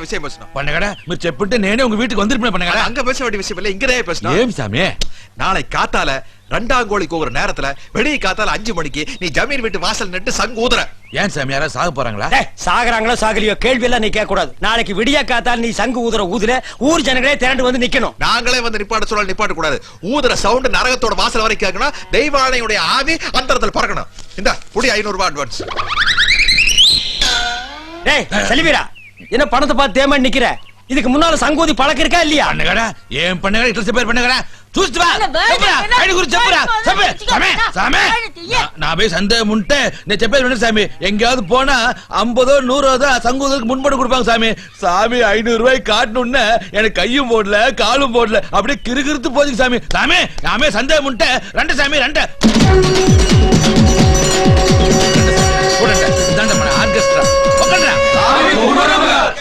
విషయం పేసணும் పండగడ మీరు చెప్పుంటే నేనే உங்க வீட்டுக்கு வந்திருப்பேன் పండగడ அங்க பேச வேண்டிய விஷயம் இல்ல இங்கதே பேசணும் ஏம் சாமி நாளை காத்தால ரெண்டாம் கோழிக்கு ஒரு நேரத்துல வெடி காத்தால 5 மணிக்கு நீ ஜமீன் வீட்டு வாசல் நின்னு சங்கு ஊதுற ஏன் சாமி யாரா சாக போறாங்களா சாகறாங்களோ சாகலையோ கேள்வி எல்லாம் நீ கேட்க கூடாது நாளைக்கு விடிய காத்தால நீ சங்கு ஊதுற ஊதுல ஊர் ஜனங்களே திரண்டு வந்து நிக்கணும் நாங்களே வந்து நிப்பாட்ட சொல்ல நிப்பாட்ட கூடாது ஊதுற சவுண்ட் நரகத்தோட வாசல் வரைக்கும் கேட்கணும் தெய்வானையுடைய ஆவி அந்தரத்துல பறக்கணும் இந்த புடி 500 ரூபாய் அட்வான்ஸ் டேய் செலிவீரா என்ன பணத்தை பார்த்து தேமா நிக்கிற இதுக்கு முன்னால சங்கூதி பழக்கம் இருக்கா இல்லையா పండగడ ఏం పండగడ ఇట్లా చెప్పారు పండగడ చూస్తువా చెప్పరా ఆయన గురించి చెప్పరా చెప్పే సామే సామే నా బే సందేహం ఉంటే నేను చెప్పేది వినండి సామి எங்கயாவது போனா 50 100 சங்கூதலுக்கு முன்பணம் கொடுப்பாங்க சாமி சாமி 500 ரூபாய் காட்டணும்னா எனக்கு கையும் போடல காலும் போடல அப்படியே கிறுகிறுத்து போகுது சாமி சாமி நாமே சந்தேகம் ఉంటే ரெண்டு சாமி ரெண்டு போடுங்க இதாண்ட మన ஆர்கெஸ்ட்ரா